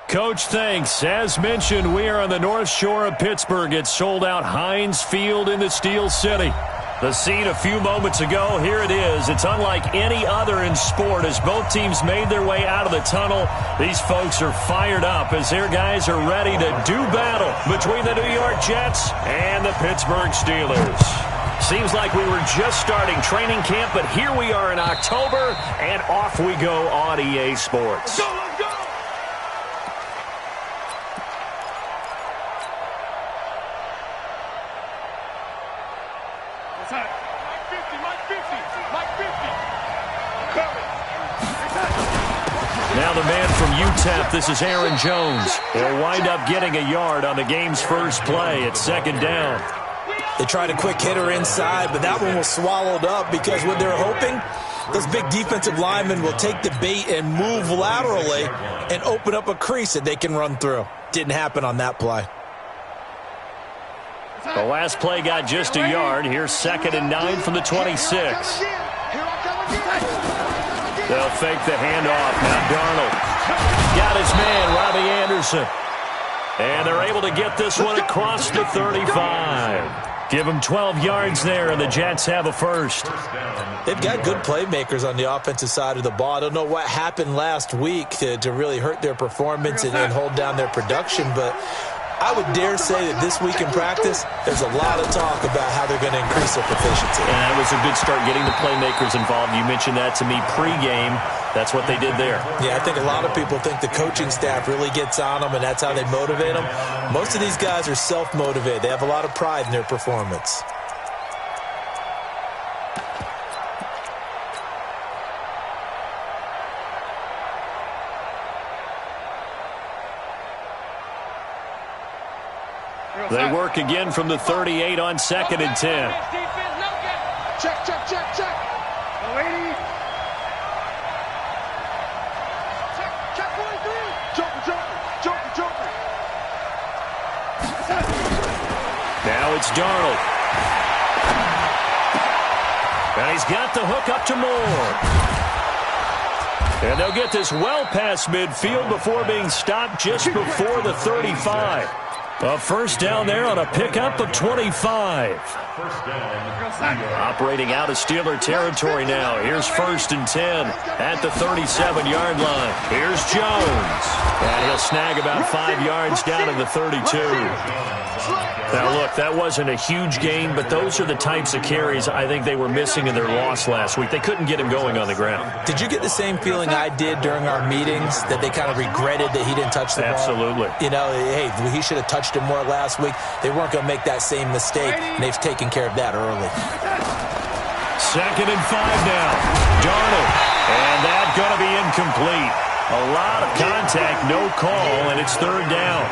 Coach, thanks. As mentioned, we are on the North Shore of Pittsburgh. It's sold out Heinz Field in the Steel City. The scene a few moments ago, here it is. It's unlike any other in sport as both teams made their way out of the tunnel. These folks are fired up as their guys are ready to do battle between the New York Jets and the Pittsburgh Steelers. Seems like we were just starting training camp, but here we are in October, and off we go on EA Sports. Let's go! Now the man from UTEP, this is Aaron Jones. He'll wind up getting a yard on the game's first play at second down. They tried a quick hitter inside, but that one was swallowed up because what they're hoping, those big defensive linemen will take the bait and move laterally and open up a crease that they can run through. Didn't happen on that play. The last play got just a yard. Here's 2nd and 9 from the 26. They'll fake the handoff. Now Darnold got his man, Robbie Anderson. And they're able to get this one across the 35. Give them 12 yards there, and the Jets have a first. They've got good playmakers on the offensive side of the ball. I don't know what happened last week to really hurt their performance and hold down their production, but I would dare say that this week in practice, there's a lot of talk about how they're going to increase their proficiency. And that was a good start getting the playmakers involved. You mentioned that to me pregame. That's what they did there. Yeah, I think a lot of people think the coaching staff really gets on them, and that's how they motivate them. Most of these guys are self-motivated. They have a lot of pride in their performance. They work again from the 38 on 2nd and 10. Check, check, check, check. Lady. Check 43. Joker. Now it's Darnold. And he's got the hook up to Moore. And they'll get this well past midfield before being stopped just before the 35. A first down there on a pickup of 25. Operating out of Steeler territory now. Here's 1st and 10 at the 37-yard line. Here's Jones. And he'll snag about 5 yards down to the 32. Now, look, that wasn't a huge gain, but those are the types of carries I think they were missing in their loss last week. They couldn't get him going on the ground. Did you get the same feeling I did during our meetings, that they kind of regretted that he didn't touch the ball? Absolutely. You know, hey, he should have touched him more last week. They weren't going to make that same mistake, and they've taken care of that early. 2nd and 5 now. Darnold. And that's going to be incomplete. A lot of contact, no call, and it's 3rd down.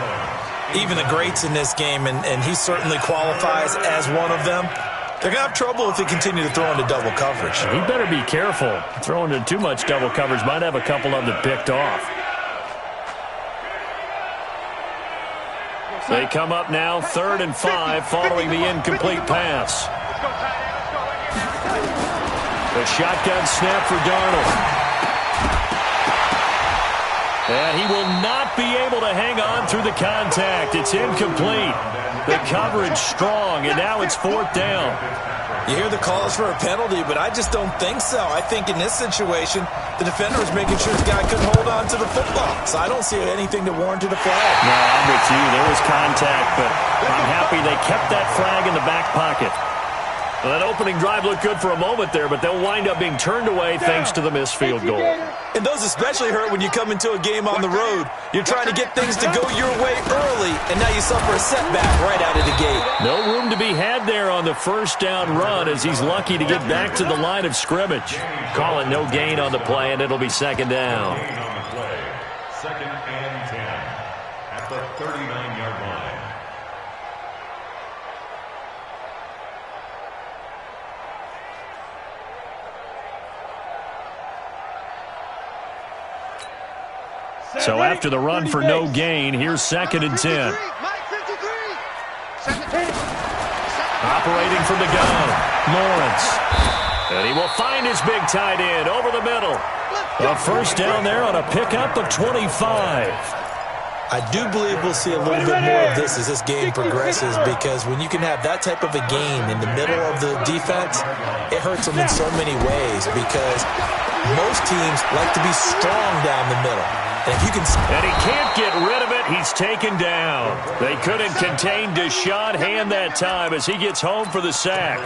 Even the greats in this game, and he certainly qualifies as one of them, they're going to have trouble if they continue to throw into double coverage. He better be careful. Throwing into too much double coverage might have a couple of them picked off. They come up now, 3rd and 5, following the incomplete pass. The shotgun snap for Darnold. And he will not be able to hang on through the contact. It's incomplete. The coverage strong, and now it's 4th down. You hear the calls for a penalty, but I just don't think so. I think in this situation, the defender was making sure his guy couldn't hold on to the football. So I don't see anything that warranted a flag. No, I'm with you. There was contact, but I'm happy they kept that flag in the back pocket. Well, that opening drive looked good for a moment there, but they'll wind up being turned away thanks to the missed field goal. And those especially hurt when you come into a game on the road. You're trying to get things to go your way early, and now you suffer a setback right out of the gate. No room to be had there on the first down run as he's lucky to get back to the line of scrimmage. Calling no gain on the play, and it'll be 2nd down. 2nd and 10 at the 39-yard line. So after the run for no gain, here's 2nd and 10. Operating from the gun, Lawrence. And he will find his big tight end over the middle. A first down there on a pickup of 25. I do believe we'll see a little bit more of this as this game progresses, because when you can have that type of a gain in the middle of the defense, it hurts them in so many ways, because most teams like to be strong down the middle. And if you can... And he can't get rid of it. He's taken down. They couldn't contain Deshaun Hand that time as he gets home for the sack.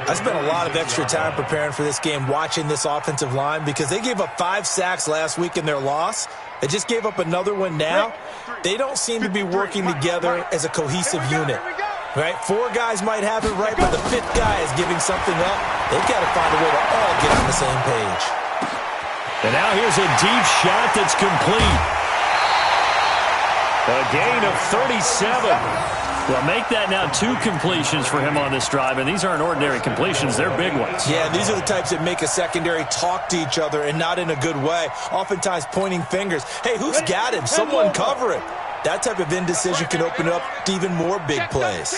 I spent a lot of extra time preparing for this game, watching this offensive line, because they gave up 5 sacks last week in their loss. They just gave up another one now. They don't seem to be working together as a cohesive unit. Right? 4 guys might have it right, but the 5th guy is giving something up. They've got to find a way to all get on the same page. And now here's a deep shot that's complete. A gain of 37. Well, make that now 2 completions for him on this drive, and these aren't ordinary completions. They're big ones. Yeah, these are the types that make a secondary talk to each other, and not in a good way. Oftentimes pointing fingers. Hey, who's got him? Someone cover it. That type of indecision can open up to even more big plays.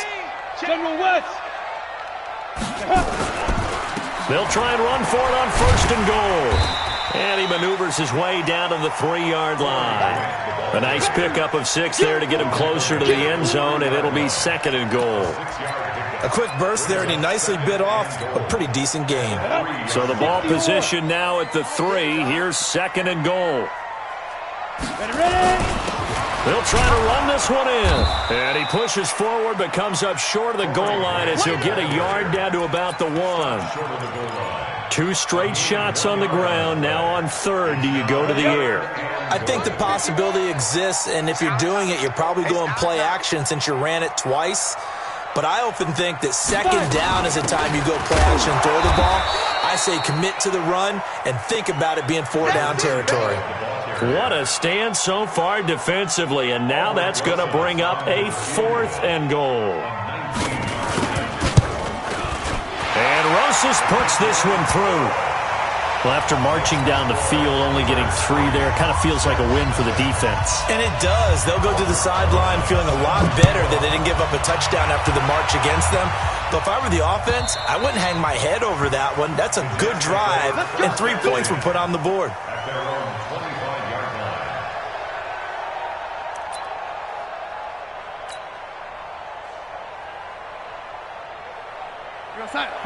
They'll try and run for it on 1st and goal. And he maneuvers his way down to the 3-yard line. A nice pickup of 6 there to get him closer to the end zone, and it'll be 2nd and goal. A quick burst there, and he nicely bit off a pretty decent gain. So the ball position now at the 3. Here's 2nd and goal. They'll try to run this one in. And he pushes forward but comes up short of the goal line as he'll get a yard down to about the 1. 2 straight shots on the ground. Now on 3rd, do you go to the air? I think the possibility exists, and if you're doing it, you're probably going play action since you ran it twice. But I often think that 2nd down is the time you go play action and throw the ball. I say commit to the run and think about it being 4-down territory. What a stand so far defensively, and now that's going to bring up a 4th and goal. And Rosas puts this one through. Well, after marching down the field, only getting 3 there, kind of feels like a win for the defense. And it does. They'll go to the sideline feeling a lot better that they didn't give up a touchdown after the march against them. But if I were the offense, I wouldn't hang my head over that one. That's a good drive, and 3 points were put on the board.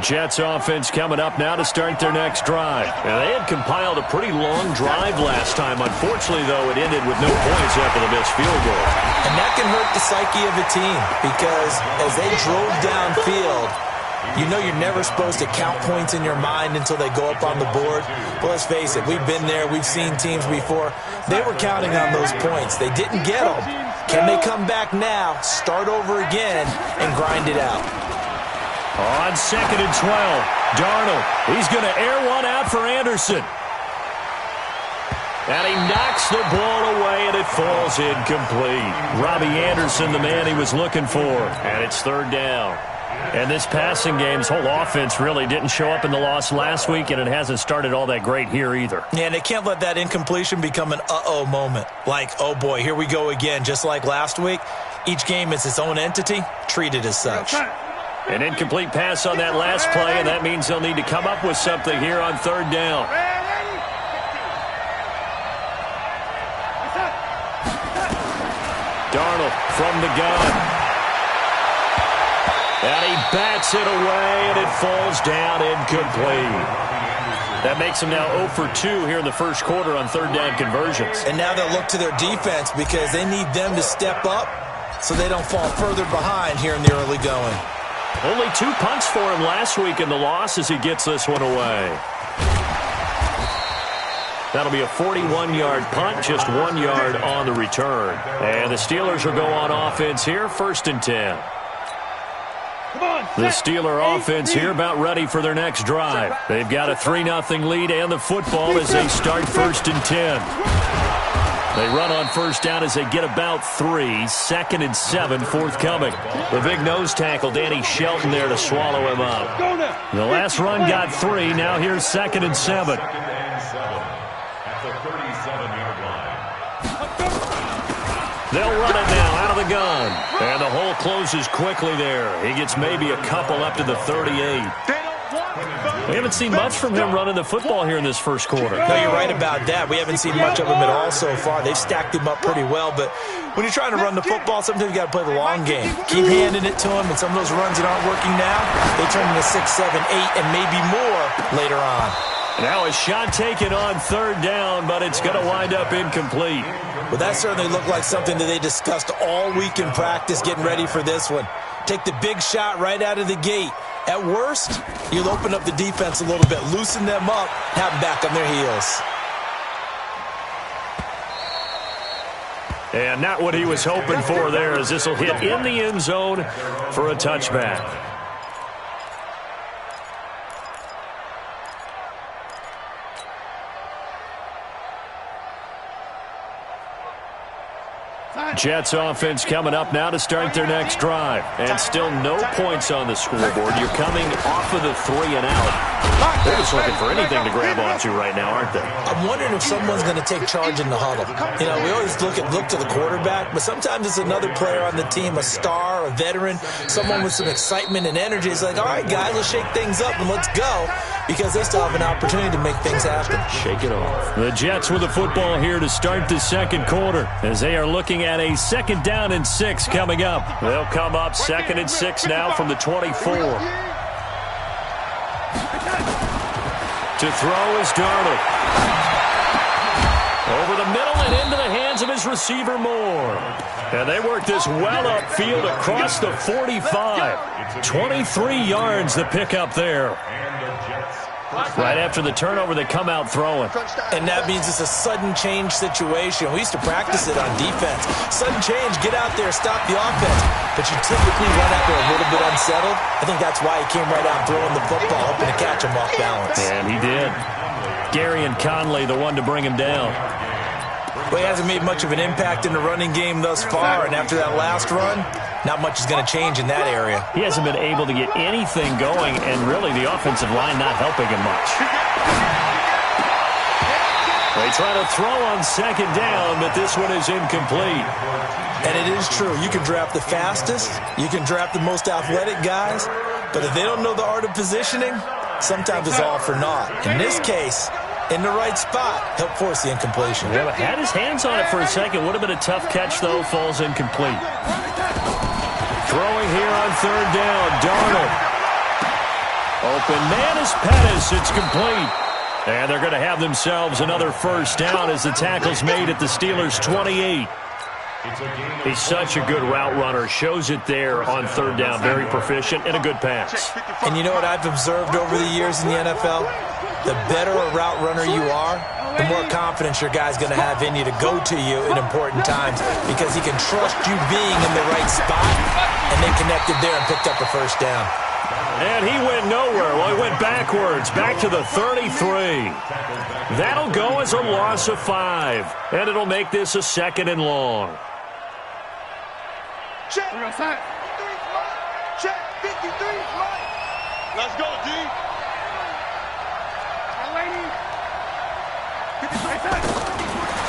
Jets offense coming up now to start their next drive. And they had compiled a pretty long drive last time. Unfortunately, though, it ended with no points after the missed field goal. And that can hurt the psyche of a team, because as they drove downfield, you know you're never supposed to count points in your mind until they go up on the board. Well, let's face it, we've been there. We've seen teams before. They were counting on those points. They didn't get them. Can they come back now, start over again, and grind it out? On 2nd and 12, Darnold. He's going to air one out for Anderson. And he knocks the ball away, and it falls incomplete. Robbie Anderson, the man he was looking for. And it's 3rd down. And this passing game's whole offense really didn't show up in the loss last week, and it hasn't started all that great here either. Yeah, and they can't let that incompletion become an uh-oh moment. Like, oh boy, here we go again. Just like last week, each game is its own entity, treated as such. An incomplete pass on that last play, and that means they'll need to come up with something here on 3rd down. Darnold from the gun. And he bats it away, and it falls down incomplete. That makes them now 0 for 2 here in the first quarter on 3rd down conversions. And now they'll look to their defense because they need them to step up so they don't fall further behind here in the early going. Only 2 punts for him last week in the loss as he gets this one away. That'll be a 41-yard punt, just 1 yard on the return. And the Steelers will go on offense here, 1st and 10. The Steeler offense here about ready for their next drive. They've got a 3-0 lead and the football as they start 1st and 10. They run on 1st down as they get about 3. 2nd and 7 forthcoming. The big nose tackle, Danny Shelton, there to swallow him up. The last run got 3. Now here's 2nd and 7. They'll run it now out of the gun. And the hole closes quickly there. He gets maybe a couple up to the 38. We haven't seen much from him running the football here in this first quarter. No, you're right about that. We haven't seen much of him at all so far. They've stacked him up pretty well, but when you're trying to run the football, sometimes you got to play the long game. Keep handing it to him, and some of those runs that aren't working now, they turn into 6, 7, 8, and maybe more later on. Now a shot taken on third down, but it's going to wind up incomplete. Well, that certainly looked like something that they discussed all week in practice getting ready for this one. Take the big shot right out of the gate. At worst, you'll open up the defense a little bit, loosen them up, have them back on their heels. And not what he was hoping for there, as this will hit in the end zone for a touchback. Jets offense coming up now to start their next drive. And still no points on the scoreboard. You're coming off of the 3 and out. They're just looking for anything to grab onto right now, aren't they? I'm wondering if someone's going to take charge in the huddle. You know, we always look to the quarterback, but sometimes it's another player on the team, a star, a veteran, someone with some excitement and energy. It's like, all right, guys, let's shake things up and let's go, because they still have an opportunity to make things happen. Shake it off. The Jets with the football here to start the second quarter, as they are looking at a 2nd down and 6 coming up. They'll come up 2nd and 6 now from the 24. To throw is Darnold. Over the middle and into the hands of his receiver Moore. And they work this well upfield across the 45. 23 yards the pickup there. Right after the turnover, they come out throwing. And that means it's a sudden change situation. We used to practice it on defense. Sudden change, get out there, stop the offense. But you typically run out there a little bit unsettled. I think that's why he came right out throwing the football, hoping to catch him off balance. And he did. Gary and Conley, the one to bring him down. Well, he hasn't made much of an impact in the running game thus far, and after that last run, not much is going to change in that area. He hasn't been able to get anything going, and really the offensive line not helping him much. They try to throw on 2nd down, but this one is incomplete. And it is true. You can draft the fastest, you can draft the most athletic guys, but if they don't know the art of positioning, sometimes it's all for naught. In this case, in the right spot, help force the incompletion. Yeah, had his hands on it for a second. Would have been a tough catch, though. Falls incomplete. Throwing here on 3rd down, Darnold. Open man is Pettis. It's complete. And they're going to have themselves another 1st down as the tackle's made at the Steelers' 28. He's such a good route runner. Shows it there on 3rd down. Very proficient and a good pass. And you know what I've observed over the years in the NFL? The better a route runner you are, the more confidence your guy's going to have in you to go to you in important times, because he can trust you being in the right spot, and they connected there and picked up a 1st down. And he went nowhere. Well, he went backwards, back to the 33. That'll go as a loss of 5, and it'll make this a 2nd and long. Check. Check. 53. Let's go, D.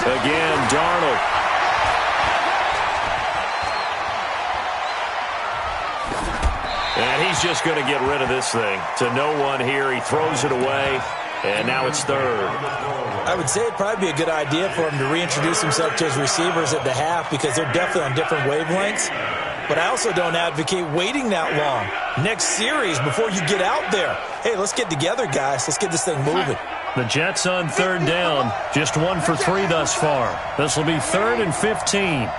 Again, Darnold. And he's just going to get rid of this thing. To no one here. He throws it away, and now it's 3rd. I would say it'd probably be a good idea for him to reintroduce himself to his receivers at the half, because they're definitely on different wavelengths. But I also don't advocate waiting that long. Next series, before you get out there, hey, let's get together, guys. Let's get this thing moving. The Jets on 3rd down. Just 1 for 3 thus far. This will be 3rd and 15.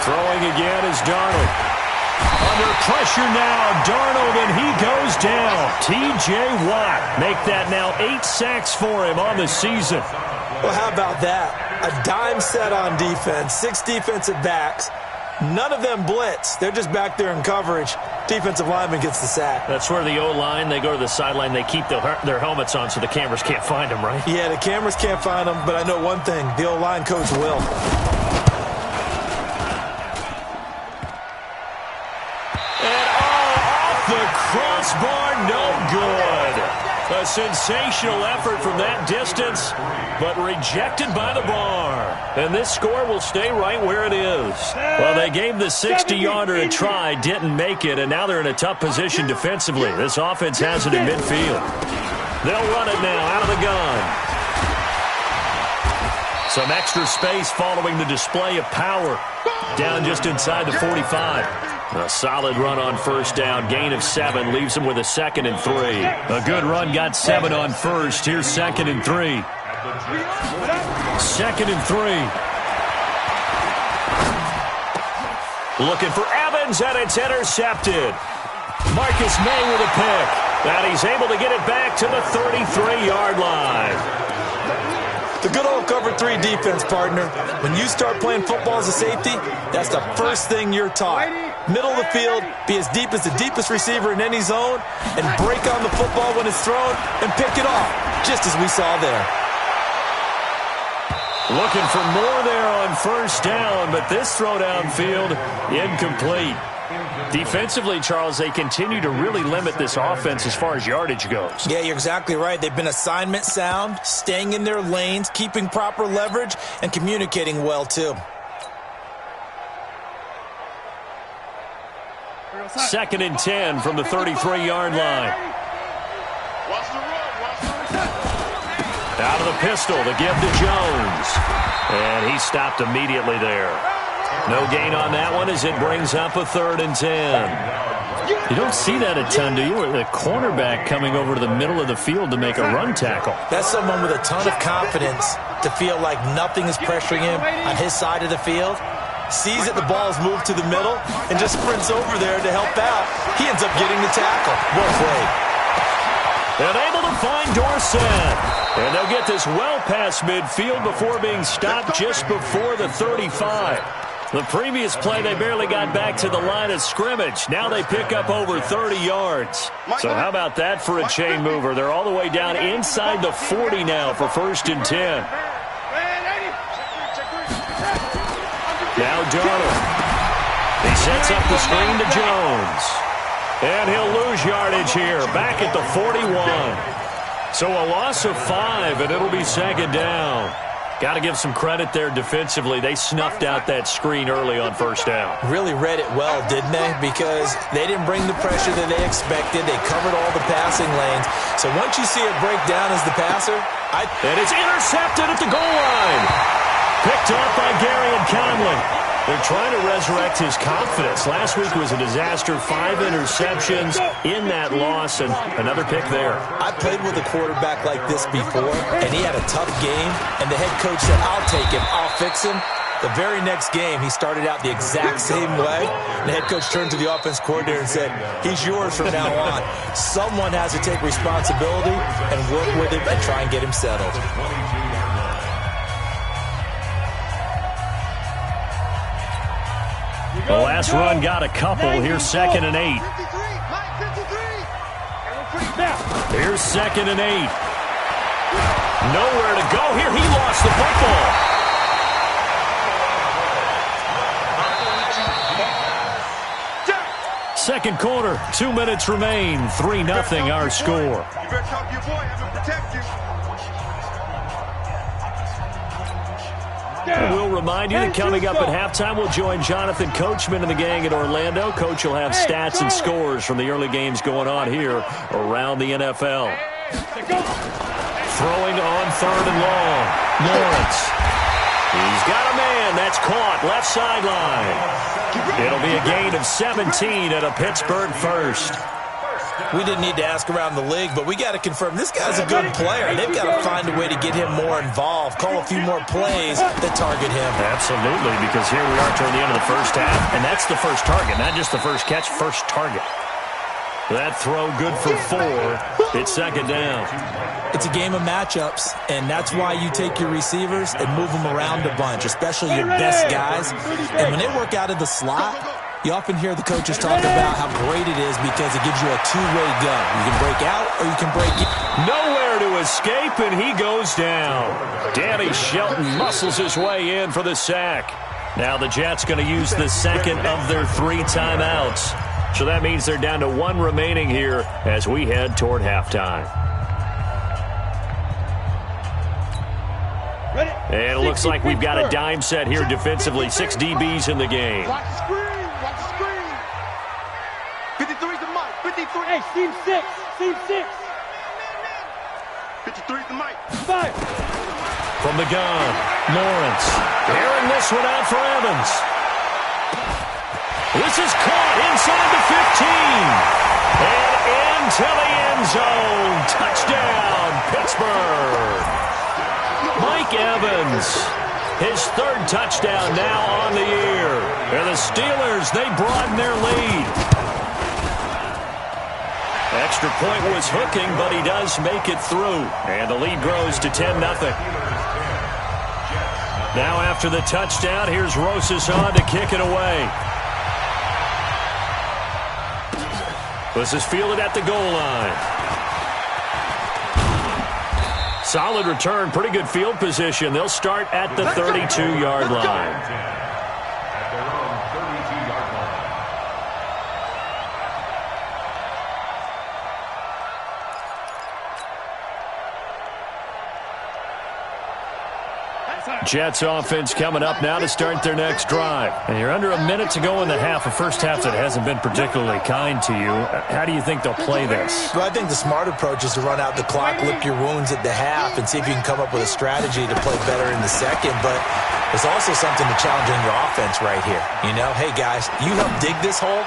Throwing again is Darnold. Under pressure now, Darnold, and he goes down. T.J. Watt make that now 8 sacks for him on the season. Well, how about that? A dime set on defense, 6 defensive backs. None of them blitz. They're just back there in coverage. Defensive lineman gets the sack. That's where the O-line, they go to the sideline, they keep their helmets on so the cameras can't find them, right? Yeah, the cameras can't find them, but I know one thing. The O-line coach will. And off the crossbar, no good. A sensational effort from that distance, but rejected by the bar. And this score will stay right where it is. Well, they gave the 60-yarder a try, didn't make it, and now they're in a tough position defensively. This offense has it in midfield. They'll run it now out of the gun. Some extra space following the display of power. Down just inside the 45. A solid run on first down. Gain of 7 leaves them with a 2nd and 3. A good run got 7 on first. Here's 2nd and 3. 2nd and 3. Looking for Evans, and it's intercepted. Marcus May with a pick. And he's able to get it back to the 33-yard line. The good old cover 3 defense, partner. When you start playing football as a safety, that's the first thing you're taught. Middle of the field, be as deep as the deepest receiver in any zone, and break on the football when it's thrown and pick it off, just as we saw there. Looking for more there on first down, but this throw downfield, incomplete. Defensively, Charles, they continue to really limit this offense as far as yardage goes. Yeah, you're exactly right. They've been assignment sound, staying in their lanes, keeping proper leverage, and communicating well, too. 2nd and 10 from the 33-yard line. Out of the pistol, the give to Jones. And he stopped immediately there. No gain on that one as it brings up a 3rd and 10. You don't see that a ton, do you? With a cornerback coming over to the middle of the field to make a run tackle. That's someone with a ton of confidence to feel like nothing is pressuring him on his side of the field. Sees that the ball is moved to the middle and just sprints over there to help out. He ends up getting the tackle. Well played. And able to find Dorsett. And they'll get this well past midfield before being stopped just before the 35. The previous play, they barely got back to the line of scrimmage. Now they pick up over 30 yards. So how about that for a chain mover? They're all the way down inside the 40 now for 1st and 10. Now Darnold. He sets up the screen to Jones. And he'll lose yardage here, back at the 41. So a loss of 5, and it'll be 2nd down. Got to give some credit there defensively. They snuffed out that screen early on first down. Really read it well, didn't they? Because they didn't bring the pressure that they expected. They covered all the passing lanes. So once you see it break down as the passer, and it's intercepted at the goal line. Picked off by Gary and Conley. They're trying to resurrect his confidence. Last week was a disaster. 5 interceptions in that loss, and another pick there. I played with a quarterback like this before, and he had a tough game, and the head coach said, I'll take him, I'll fix him. The very next game, he started out the exact same way. The head coach turned to the offense coordinator and said, he's yours from now on. Someone has to take responsibility and work with him and try and get him settled. The last run got a couple. Here's 2nd and 8. Here's 2nd and 8. Nowhere to go here. He lost the football. Second quarter, 2 minutes remain. 3-0 our score. You better talk to your boy. I'm going to protect you. We'll remind you that coming up at halftime, we'll join Jonathan Coachman and the gang in Orlando. Coach will have stats and scores from the early games going on here around the NFL. Throwing on 3rd and long. Lawrence. He's got a man. That's caught. Left sideline. It'll be a gain of 17 at a Pittsburgh first. We didn't need to ask around the league, but we got to confirm this guy's a good player. They've got to find a way to get him more involved, call a few more plays that target him. Absolutely, because here we are toward the end of the first half, and that's the first target, not just the first catch, first target. That throw good for 4. It's 2nd down. It's a game of matchups, and that's why you take your receivers and move them around a bunch, especially your best guys. And when they work out of the slot, you often hear the coaches talk about how great it is because it gives you a two-way go. You can break out or you can break in. Nowhere to escape, and he goes down. Danny Shelton muscles his way in for the sack. Now the Jets going to use the second of their 3 timeouts. So that means they're down to 1 remaining here as we head toward halftime. And it looks like we've got a dime set here defensively. 6 DBs in the game. Watch the screen. Watch the screen. 53's the mic. 53. Hey, seam 6. Seam 6. 53's the mic. 5. From the gun, Lawrence. Airing this one out for Evans. This is caught inside the 15. And into the end zone. Touchdown, Pittsburgh. Mike Evans, his 3rd touchdown now on the year. And the Steelers, they broaden their lead. Extra point was hooking, but he does make it through. And the lead grows to 10-0. Now after the touchdown, here's Rosas on to kick it away. This is fielded at the goal line. Solid return, pretty good field position. They'll start at the 32-yard line. At their own 32-yard line. Jets offense coming up now to start their next drive. And you're under a minute to go in the half, a first half that hasn't been particularly kind to you. How do you think they'll play this? Well, I think the smart approach is to run out the clock, lick your wounds at the half, and see if you can come up with a strategy to play better in the second. But there's also something to challenge in your offense right here. You know, hey, guys, you help dig this hole.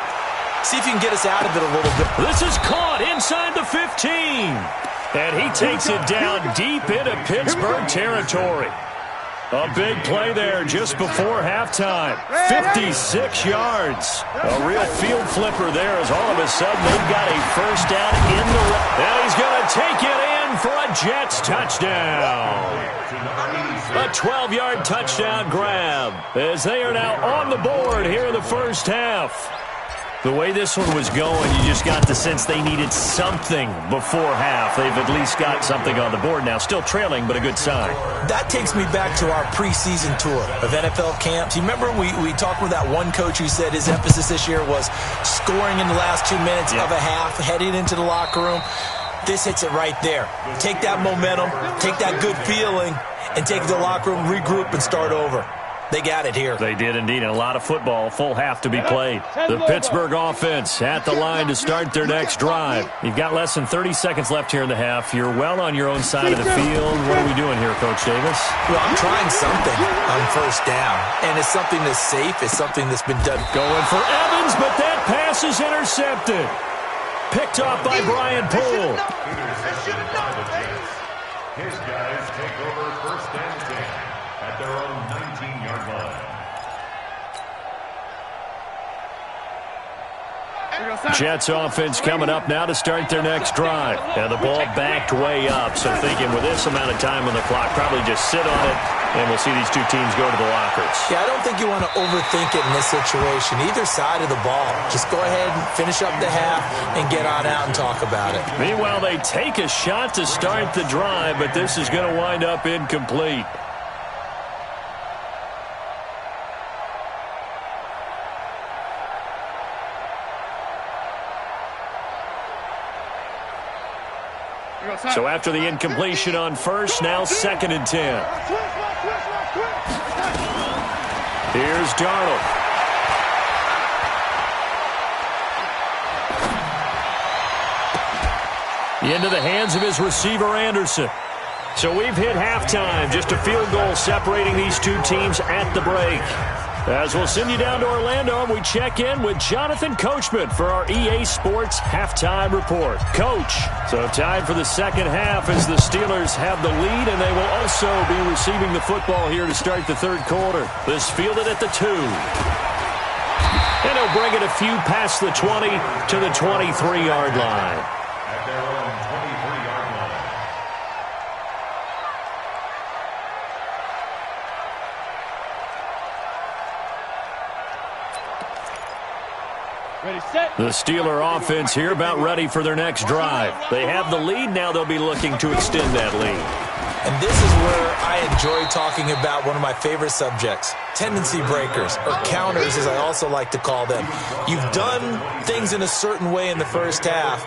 See if you can get us out of it a little bit. This is caught inside the 15. And he takes it down deep into Pittsburgh territory. A big play there just before halftime. 56 yards. A real field flipper there as all of a sudden they've got a first down in the red. And he's going to take it in for a Jets touchdown. A 12-yard touchdown grab as they are now on the board here in the first half. The way this one was going, you just got the sense they needed something before half. They've at least got something on the board now. Still trailing, but a good sign. That takes me back to our preseason tour of NFL camps. You remember we talked with that one coach who said his emphasis this year was scoring in the last 2 minutes of a half, heading into the locker room. This hits it right there. Take that momentum, take that good feeling, and take it to the locker room, regroup, and start over. They got it here. They did indeed. And a lot of football, full half to be played. The Pittsburgh offense at the line to start their next drive. You've got less than 30 seconds left here in the half. You're well on your own side of the field. What are we doing here, Coach Davis? Well, I'm trying something on first down. And it's something that's safe. It's something that's been done. Going for Evans, but that pass is intercepted. Picked off by Brian Poole. His guys take over first and 10 at their own 19-yard line. Jets offense coming up now to start their next drive. And the ball backed way up. So thinking with this amount of time on the clock, probably just sit on it, and we'll see these two teams go to the lockers. Yeah, I don't think you want to overthink it in this situation. Either side of the ball. Just go ahead and finish up the half and get on out and talk about it. Meanwhile, they take a shot to start the drive, but this is going to wind up incomplete. So after the incompletion on first, now 2nd and 10. Here's Darnold. Into the hands of his receiver, Anderson. So we've hit halftime. Just a field goal separating these two teams at the break. As we'll send you down to Orlando, and we check in with Jonathan Coachman for our EA Sports Halftime Report. Coach, so time for the second half as the Steelers have the lead, and they will also be receiving the football here to start the third quarter. This fielded at the 2. And he'll bring it a few past the 20 to the 23-yard line. At their own 23-yard line. Ready, set. The Steeler offense here about ready for their next drive. They have the lead. Now they'll be looking to extend that lead. And this is where I enjoy talking about one of my favorite subjects, tendency breakers, or counters as I also like to call them. You've done things in a certain way in the first half,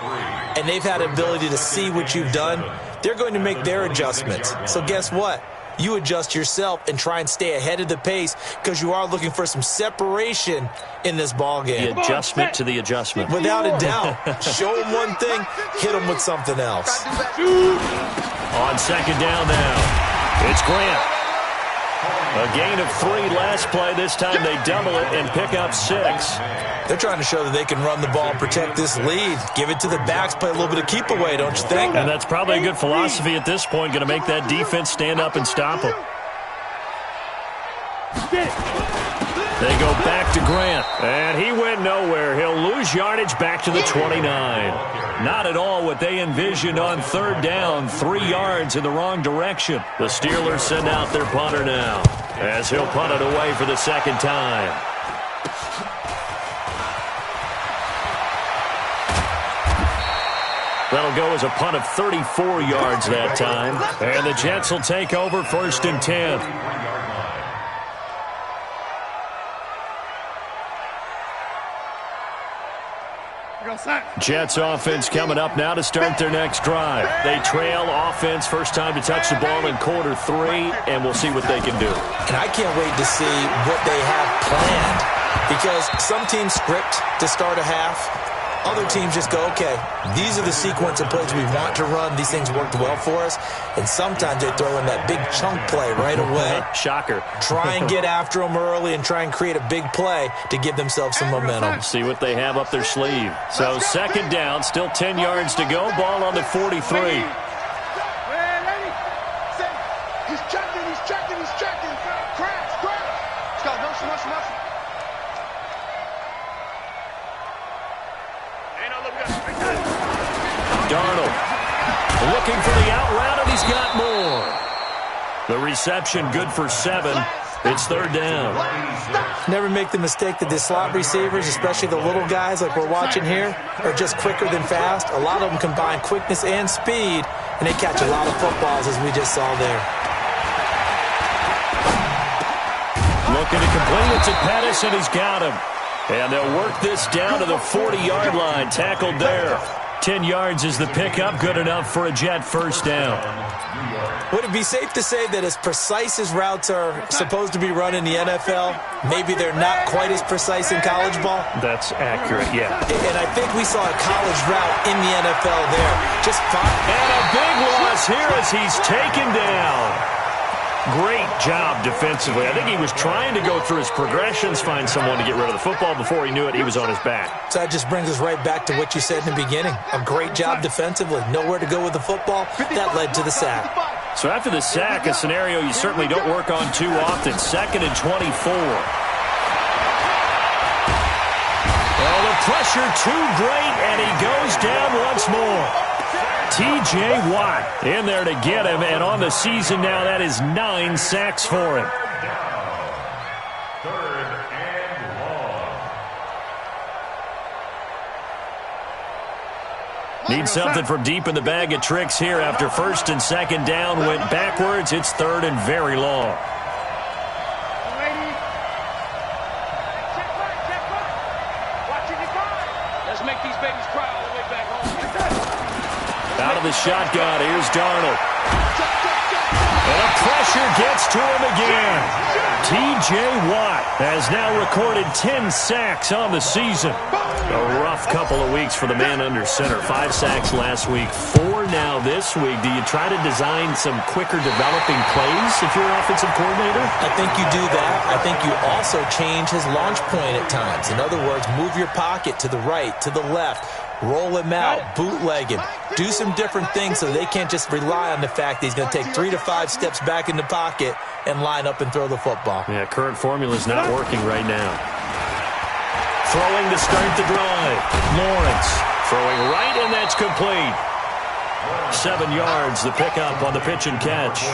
and they've had ability to see what you've done. They're going to make their adjustments. So guess what? you adjust yourself and try and stay ahead of the pace because you are looking for some separation in this ball game. The adjustment to the adjustment. Without a doubt. Show them one thing, hit them with something else. On second down now, it's Grant. A gain of 3 last play. This time they double it and pick up 6. They're trying to show that they can run the ball and protect this lead. Give it to the backs, play a little bit of keep away, don't you think? And that's probably a good philosophy at this point, going to make that defense stand up and stop them. They go back to Grant, and he went nowhere. He'll lose yardage back to the 29. Not at all what they envisioned on third down. 3 yards in the wrong direction. The Steelers send out their punter now, as he'll punt it away for the second time. That'll go as a punt of 34 yards that time. And the Jets will take over 1st and 10. Jets offense coming up now to start their next drive. They trail offense, first time to touch the ball in quarter 3, and we'll see what they can do. And I can't wait to see what they have planned, because some teams script to start a half. Other teams just go, okay, these are the sequence of plays we want to run. These things worked well for us. And sometimes they throw in that big chunk play right away. Shocker. Try and get after them early and try and create a big play to give themselves some momentum. See what they have up their sleeve. So second down, still 10 yards to go. Ball on the 43. He's checking, he's checking, he's checking. Crash. Let's go, motion. Darnold looking for the out route, and he's got more. The reception good for 7. It's third down. Never make the mistake that the slot receivers, especially the little guys like we're watching here, are just quicker than fast. A lot of them combine quickness and speed, and they catch a lot of footballs, as we just saw there. Looking to complete it to Pettis, and he's got him. And they'll work this down to the 40-yard line. Tackled there. 10 yards is the pickup. Good enough for a Jet first down. Would it be safe to say that as precise as routes are supposed to be run in the NFL, maybe they're not quite as precise in college ball? That's accurate, yeah. And I think we saw a college route in the NFL there. Just fine. And a big loss here as he's taken down. Great job defensively. I think he was trying to go through his progressions, find someone to get rid of the football. Before he knew it, he was on his back. So that just brings us right back to what you said in the beginning. A great job defensively. Nowhere to go with the football. That led to the sack. So after the sack, a scenario you certainly don't work on too often. 2nd and 24. Well, the pressure too great, and he goes down once more. T.J. Watt in there to get him, and on the season now, that is 9 sacks for him. Third and long. Need something from deep in the bag of tricks here after 1st and 2nd down went backwards. It's 3rd and very long. Let's make these babies cry all the way back home. Out of the shotgun, here's Darnold. And the pressure gets to him again. T.J. Watt has now recorded 10 sacks on the season. A rough couple of weeks for the man under center. 5 sacks last week, 4 now this week. Do you try to design some quicker developing plays if you're an offensive coordinator? I think you do that. I think you also change his launch point at times. In other words, move your pocket to the right, to the left. Roll him out, bootleg him. Do some different things so they can't just rely on the fact that he's going to take 3 to 5 steps back in the pocket and line up and throw the football. Yeah, current formula is not working right now. Throwing to start the drive. Lawrence throwing right, and that's complete. 7 yards, the pickup on the pitch and catch.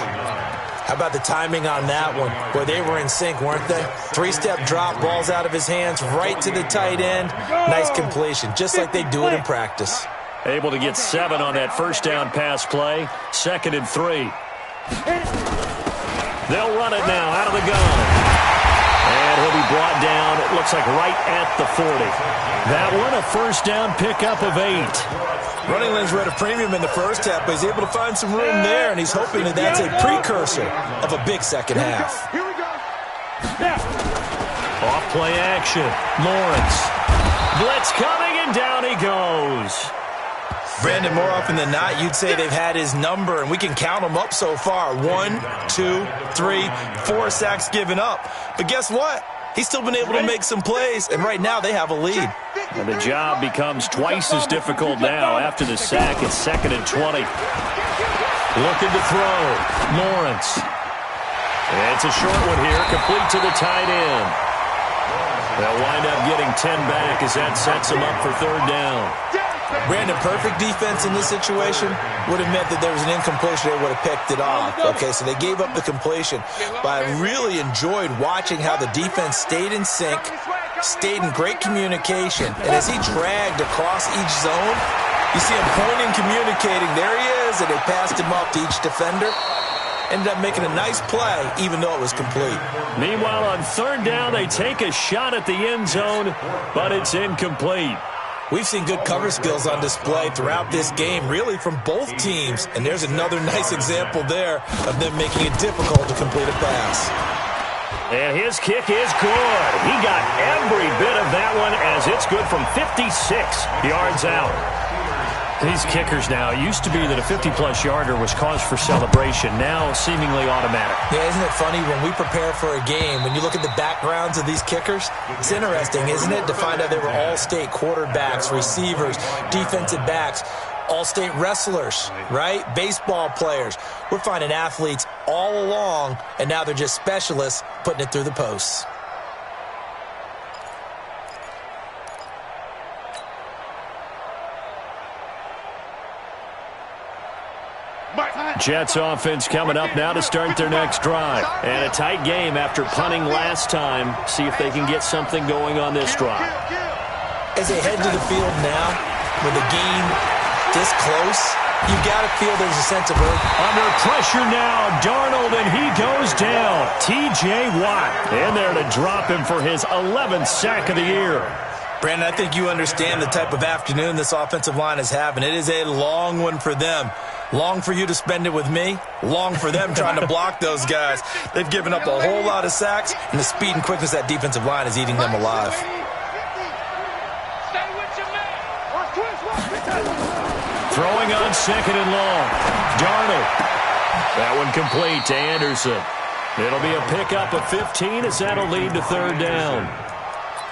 How about the timing on that one? Boy, they were in sync, weren't they? 3-step drop, balls out of his hands, right to the tight end. Nice completion, just like they do it in practice. Able to get 7 on that first down pass play. 2nd and 3. They'll run it now out of the gun. And he'll be brought down, it looks like right at the 40. That one, a first down pickup of 8. Running lanes were at a premium in the first half, but he's able to find some room there, and he's hoping that that's a precursor of a big second half. Here we go. Off play action. Lawrence. Blitz coming, and down he goes. Brandon, more often than not, you'd say they've had his number, and we can count them up so far. 1, 2, 3, 4 sacks given up. But guess what? He's still been able to make some plays, and right now they have a lead. And the job becomes twice as difficult now. After the sack, it's 2nd and 20. Looking to throw. Lawrence. It's a short one here, complete to the tight end. They'll wind up getting 10 back as that sets them up for 3rd down. Brandon, perfect defense in this situation would have meant that there was an incompletion. They would have picked it off. Okay, so they gave up the completion. But I really enjoyed watching how the defense stayed in sync, stayed in great communication. And as he dragged across each zone, you see him pointing, communicating. There he is, and they passed him off to each defender. Ended up making a nice play, even though it was complete. Meanwhile, on 3rd down, they take a shot at the end zone, but it's incomplete. We've seen good cover skills on display throughout this game, really from both teams. And there's another nice example there of them making it difficult to complete a pass. And his kick is good. He got every bit of that one as it's good from 56 yards out. These kickers now, it used to be that a 50-plus yarder was cause for celebration, now seemingly automatic. Yeah, isn't it funny when we prepare for a game, when you look at the backgrounds of these kickers, it's interesting, isn't it, to find out they were all-state quarterbacks, receivers, defensive backs, all-state wrestlers, right? Baseball players. We're finding athletes all along, and now they're just specialists putting it through the posts. Jets offense coming up now to start their next drive. And a tight game after punting last time. See if they can get something going on this drive. As they head to the field now, with the game this close, you got to feel there's a sense of urgency. Under pressure now, Darnold, and he goes down. T.J. Watt in there to drop him for his 11th sack of the year. Brandon, I think you understand the type of afternoon this offensive line is having. It is a long one for them. Long for you to spend it with me. Long for them trying to block those guys. They've given up a whole lot of sacks, and the speed and quickness of that defensive line is eating them alive. Throwing on 2nd and long. Darnold. That one complete to Anderson. It'll be a pickup of 15 as that'll lead to 3rd down.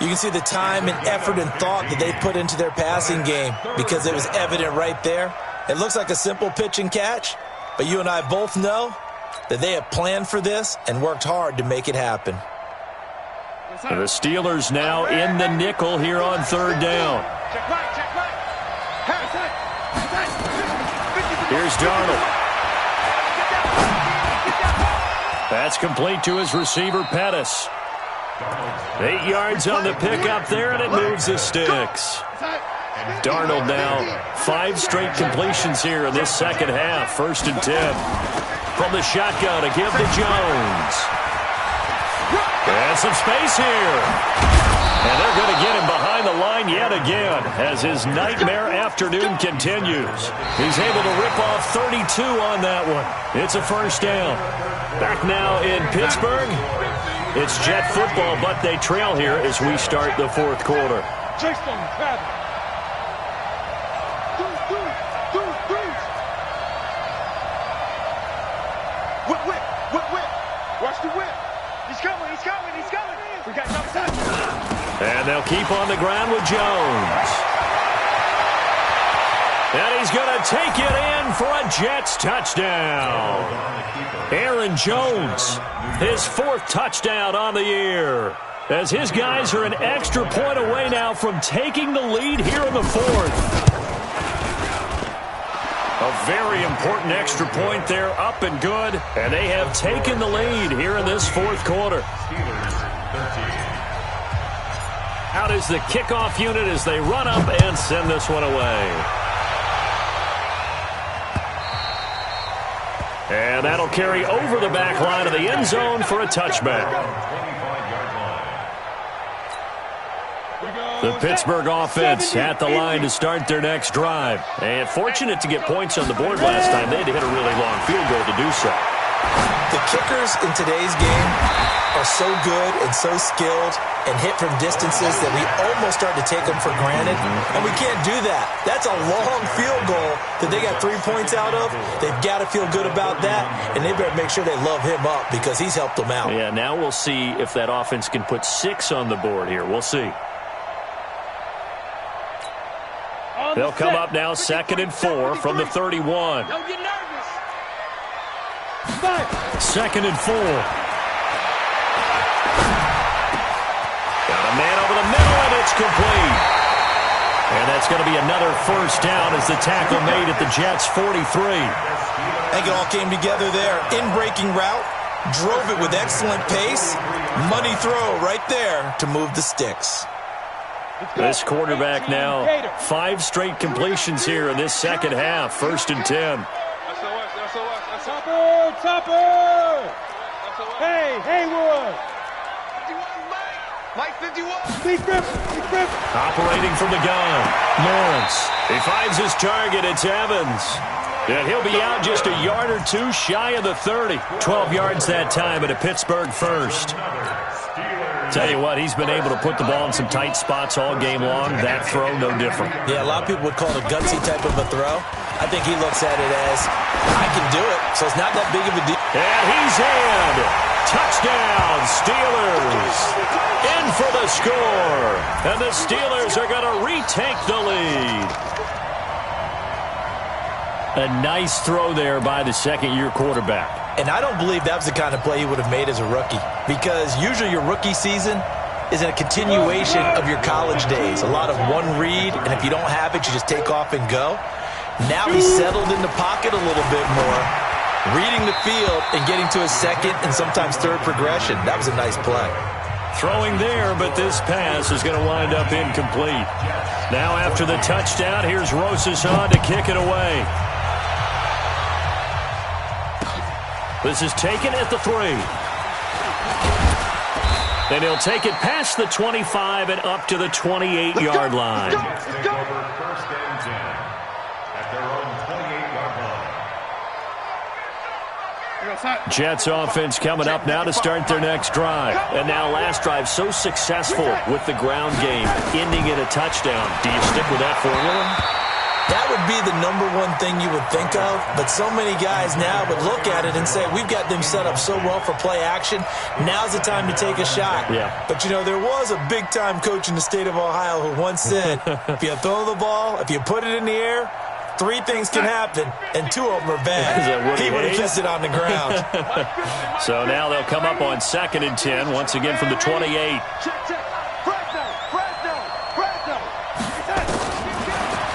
You can see the time and effort and thought that they put into their passing game because it was evident right there. It looks like a simple pitch and catch, but you and I both know that they have planned for this and worked hard to make it happen. The Steelers now in the nickel here on 3rd down. Here's Darnold. That's complete to his receiver, Pettis. 8 yards on the pickup there, and it moves the sticks. Darnold now 5 straight completions here in this second half. 1st and 10. From the shotgun to give to Jones. And some space here. And they're going to get him behind the line yet again as his nightmare afternoon continues. He's able to rip off 32 on that one. It's a 1st down. Back now in Pittsburgh. It's Jet football, but they trail here as we start the 4th quarter. Watch the whip. He's coming. We got no time. And they'll keep on the ground with Jones. And he's going to take it in for a Jets touchdown. Aaron Jones, his 4th touchdown on the year. As his guys are an extra point away now from taking the lead here in the 4th. A very important extra point there, up and good. And they have taken the lead here in this 4th quarter. Out is the kickoff unit as they run up and send this one away. And that'll carry over the back line of the end zone for a touchback. The Pittsburgh offense at the line to start their next drive. And fortunate to get points on the board last time. They had to hit a really long field goal to do so. The kickers in today's game are so good and so skilled and hit from distances that we almost start to take them for granted. And we can't do that. That's a long field goal that they got 3 points out of. They've got to feel good about that, and they better make sure they love him up because he's helped them out. Yeah, now we'll see if that offense can put 6 on the board here. We'll see. They'll come up now 2nd and 4 from the 31. Don't get nervous. 2nd and 4. Got a man over the middle, and it's complete. And that's going to be another first down as the tackle made at the Jets' 43. I think it all came together there. In-breaking route, drove it with excellent pace. Money throw right there to move the sticks. This quarterback now 5 straight completions here in this second half. 1st and 10. Topper! Hey, Haywood! Mike 51! Big grip! Operating from the gun. Lawrence. He finds his target. It's Evans. And he'll be out just a yard or 2 shy of the 30. 12 yards that time, and a Pittsburgh first. Tell you what, he's been able to put the ball in some tight spots all game long. That throw, no different. Yeah, a lot of people would call it a gutsy type of a throw. I think he looks at it as, I can do it, so it's not that big of a deal. And he's in. Touchdown, Steelers. In for the score. And the Steelers are going to retake the lead. A nice throw there by the second-year quarterback. And I don't believe that was the kind of play he would have made as a rookie, because usually your rookie season is a continuation of your college days. A lot of one read, and if you don't have it, you just take off and go. Now he's settled in the pocket a little bit more, reading the field and getting to his second and sometimes third progression. That was a nice play. Throwing there, but this pass is going to wind up incomplete. Now after the touchdown, here's Rosashan to kick it away. This is taken at the 3. And he'll take it past the 25 and up to the 28-yard line. Let's take over 1st and 10 at their own 28-yard line. Jets offense coming up now to start their next drive. And now last drive so successful with the ground game, ending in a touchdown. Do you stick with that formula? That would be the #1 thing you would think of, but so many guys now would look at it and say, we've got them set up so well for play action, now's the time to take a shot. Yeah. But, you know, there was a big-time coach in the state of Ohio who once said, if you throw the ball, if you put it in the air, 3 things can happen, and 2 of them are bad. He would have kissed it on the ground. So now they'll come up on 2nd and 10, once again from the 28.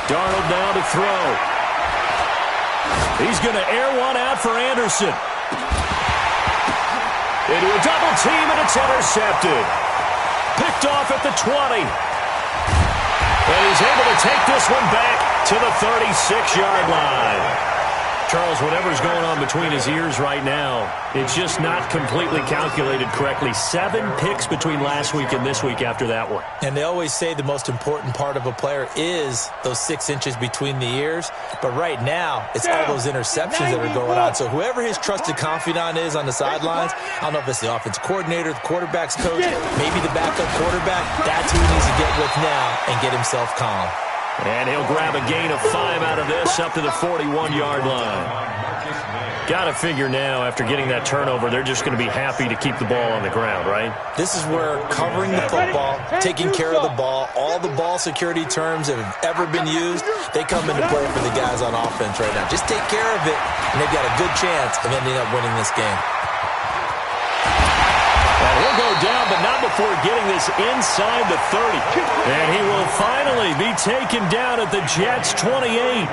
Darnold now to throw. He's going to air one out for Anderson. Into a double team, and it's intercepted. Picked off at the 20. And he's able to take this one back to the 36-yard line. Charles, whatever's going on between his ears right now, it's just not completely calculated correctly. 7 picks between last week and this week after that one. And they always say the most important part of a player is those 6 inches between the ears. But right now, it's all those interceptions that are going on. So whoever his trusted confidant is on the sidelines, I don't know if it's the offensive coordinator, the quarterback's coach, maybe the backup quarterback, that's who he needs to get with now and get himself calm. And he'll grab a gain of 5 out of this up to the 41-yard line. Got to figure now, after getting that turnover, they're just going to be happy to keep the ball on the ground, right? This is where covering the football, taking care of the ball, all the ball security terms that have ever been used, they come into play for the guys on offense right now. Just take care of it, and they've got a good chance of ending up winning this game. And he'll go down, but not before getting this inside the 30. And he will finally be taken down at the Jets' 28.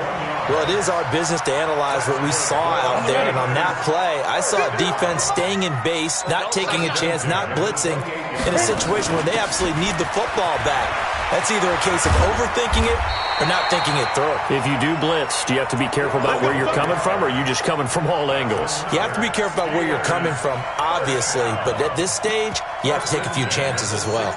Well, it is our business to analyze what we saw out there. And on that play, I saw a defense staying in base, not taking a chance, not blitzing, in a situation where they absolutely need the football back. That's either a case of overthinking it or not thinking it through. If you do blitz, do you have to be careful about where you're coming from, or are you just coming from all angles? You have to be careful about where you're coming from, obviously. But at this stage, you have to take a few chances as well.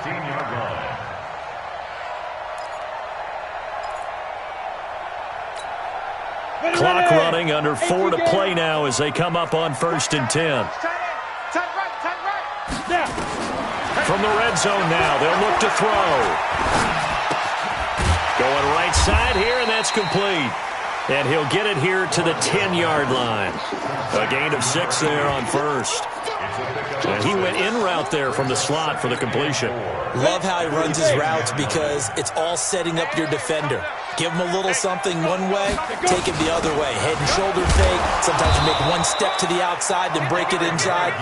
Clock running, under 4 to play now as they come up on 1st and 10. From the red zone now, they'll look to throw. Going right side here, and that's complete. And he'll get it here to the 10-yard line. A gain of 6 there on 1st. And he went in route there from the slot for the completion. Love how he runs his routes because it's all setting up your defender. Give him a little something one way, take it the other way. Head and shoulder fake. Sometimes you make one step to the outside, then break it inside.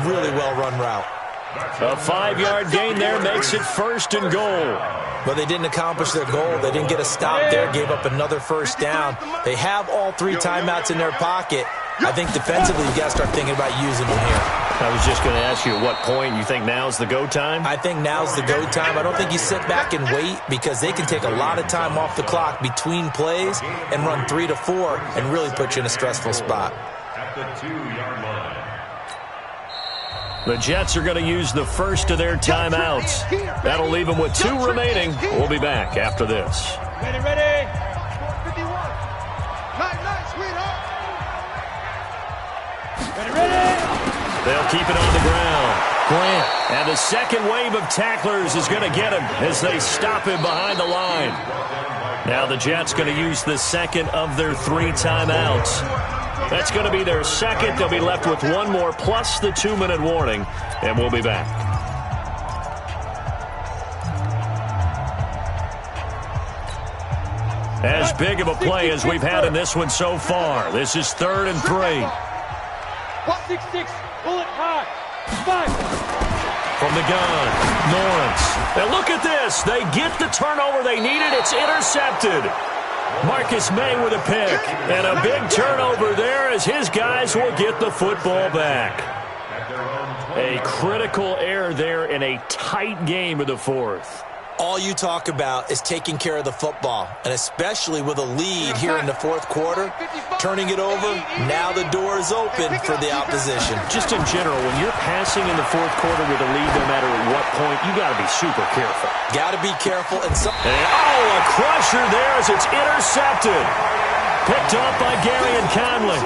Really well-run route. A 5-yard gain there makes it 1st and goal. But they didn't accomplish their goal. They didn't get a stop there, gave up another 1st down. They have all 3 timeouts in their pocket. I think defensively you've got to start thinking about using them here. I was just going to ask you at what point you think now's the go time? I think now's the go time. I don't think you sit back and wait because they can take a lot of time off the clock between plays and run 3 to 4 and really put you in a stressful spot. At the 2-yard line. The Jets are going to use the first of their timeouts. That'll leave them with 2 remaining. We'll be back after this. Ready, ready. 51. Nice, sweetheart. Ready, ready. They'll keep it on the ground. Grant. And the second wave of tacklers is going to get him as they stop him behind the line. Now the Jets going to use the second of their 3 timeouts. That's going to be their second. They'll be left with 1 more plus the 2-minute warning, and we'll be back. As big of a play as we've had in this one so far. This is 3rd and 3. 6-6, bullet high, 5. From the gun, Lawrence. Now look at this. They get the turnover they needed. It's intercepted. Marcus May with a pick. And a big turnover there as his guys will get the football back. A critical error there in a tight game of the 4th. All you talk about is taking care of the football, and especially with a lead here in the 4th quarter, turning it over, now the door is open for the opposition. Just in general, when you're passing in the 4th quarter with a lead, no matter at what point, you got to be super careful. Got to be careful. And a crusher there as it's intercepted. Picked up by Gary and Conley.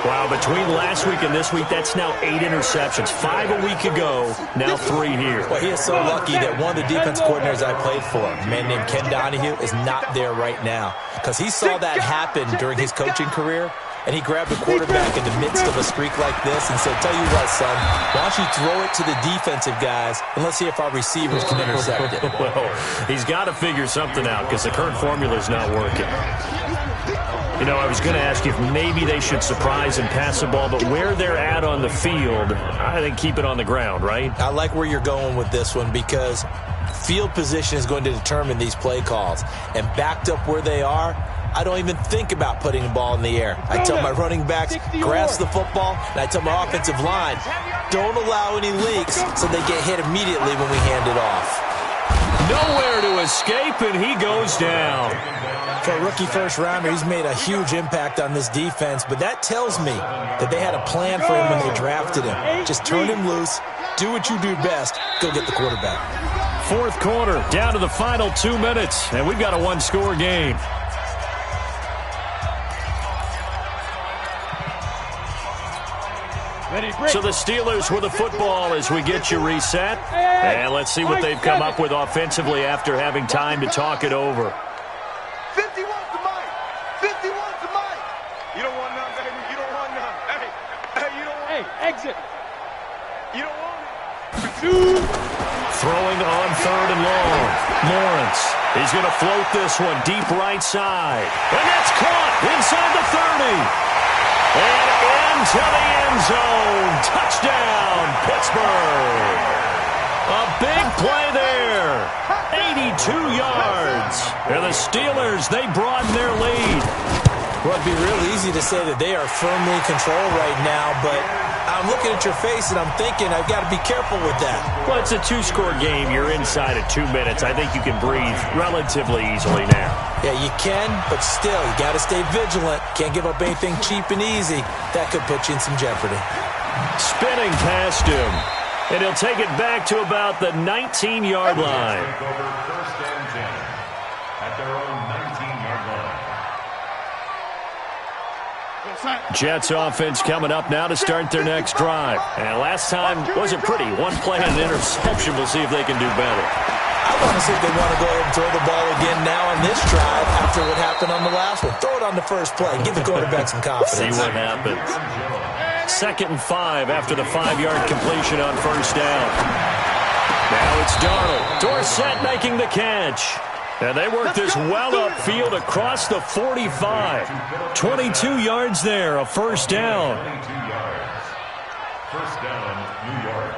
Wow, between last week and this week, that's now 8 interceptions. 5 a week ago, now 3 here. Well, he is so lucky that one of the defense coordinators I played for, a man named Ken Donahue, is not there right now. Because he saw that happen during his coaching career, and he grabbed the quarterback in the midst of a streak like this and said, tell you what, son, why don't you throw it to the defensive guys, and let's see if our receivers can intercept it. Well, he's got to figure something out because the current formula is not working. You know, I was going to ask you if maybe they should surprise and pass the ball, but where they're at on the field, I think keep it on the ground, right? I like where you're going with this one because field position is going to determine these play calls. And backed up where they are, I don't even think about putting the ball in the air. I tell my running backs, grasp the football, and I tell my offensive line, don't allow any leaks so they get hit immediately when we hand it off. Nowhere to escape, and he goes down. For a rookie first-rounder, he's made a huge impact on this defense, but that tells me that they had a plan for him when they drafted him. Just turn him loose, do what you do best, go get the quarterback. 4th quarter, down to the final 2 minutes, and we've got a 1-score game. So the Steelers with the football as we get you reset. And let's see what they've come up with offensively after having time to talk it over. 51 to Mike. 51 to Mike. You don't want none, baby. You don't want none. Hey, you don't want Hey, exit. You don't want it. Throwing on 3rd and long. Lawrence. He's going to float this one deep right side. And that's caught inside the 30. And into the end zone. Touchdown, Pittsburgh. A big play there. 82 yards. And the Steelers, they broaden their lead. Well, it'd be real easy to say that they are firmly in control right now, but I'm looking at your face and I'm thinking I've got to be careful with that. Well, it's a 2-score game. You're inside at 2 minutes. I think you can breathe relatively easily now. Yeah, you can, but still, you got to stay vigilant. Can't give up anything cheap and easy. That could put you in some jeopardy. Spinning past him. And he'll take it back to about the 19-yard line. Take over 1st and 10 at their own 19-yard line. Jets offense coming up now to start their next drive. And last time wasn't pretty. One play and an interception. We'll see if they can do better. I want to see if they want to go ahead and throw the ball again now on this drive after what happened on the last one. Throw it on the first play. Give the quarterback some confidence. See what happens. 2nd and 5 after the 5-yard completion on first down. Now it's Darnold. Dorsett making the catch. And they work this well upfield across the 45. 22 yards there, a first down. 22 yards. First down, New York.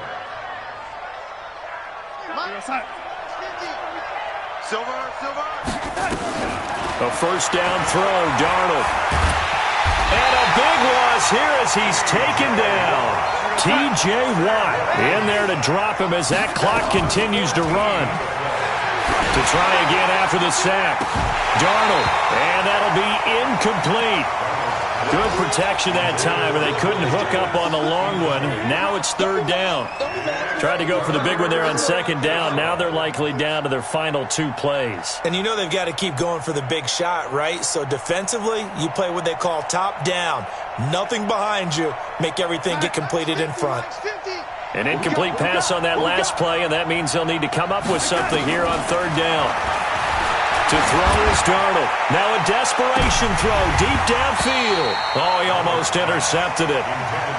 Silver. A first down throw, Darnold. And a big loss here as he's taken down. T.J. Watt in there to drop him as that clock continues to run. To try again after the sack. Darnold, and that'll be incomplete. Good protection that time, and they couldn't hook up on the long one. Now it's 3rd down. Tried to go for the big one there on 2nd down. Now they're likely down to their final 2 plays. And you know they've got to keep going for the big shot, right? So defensively, you play what they call top down. Nothing behind you. Make everything get completed in front. An incomplete pass on that last play, and that means they'll need to come up with something here on 3rd down. To throw is Darnold. Now a desperation throw deep downfield. Oh, he almost intercepted it.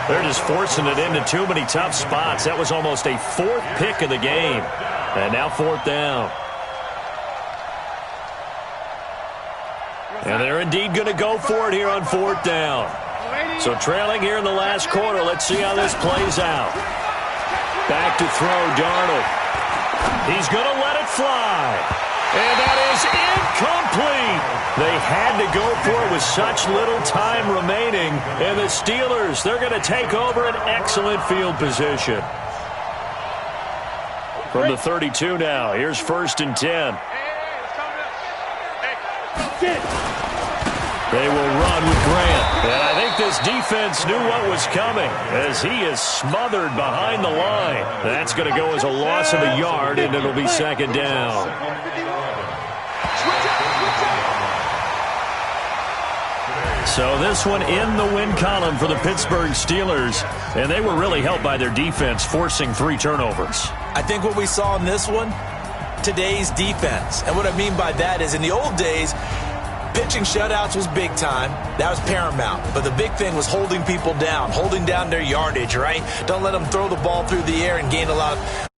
They're just forcing it into too many tough spots. That was almost a 4th pick of the game. And now 4th down. And they're indeed going to go for it here on 4th down. So trailing here in the last quarter. Let's see how this plays out. Back to throw, Darnold. He's going to let it fly. And that is incomplete. They had to go for it with such little time remaining. And the Steelers, they're going to take over an excellent field position. From the 32 now, here's 1st and 10. They will run with Grant. And I think this defense knew what was coming as he is smothered behind the line. That's going to go as a loss of a yard, and it'll be 2nd down. So this one in the win column for the Pittsburgh Steelers, and they were really helped by their defense, forcing 3 turnovers. I think what we saw in this one, today's defense. And what I mean by that is in the old days, pitching shutouts was big time. That was paramount. But the big thing was holding people down, holding down their yardage, right? Don't let them throw the ball through the air and gain a lot of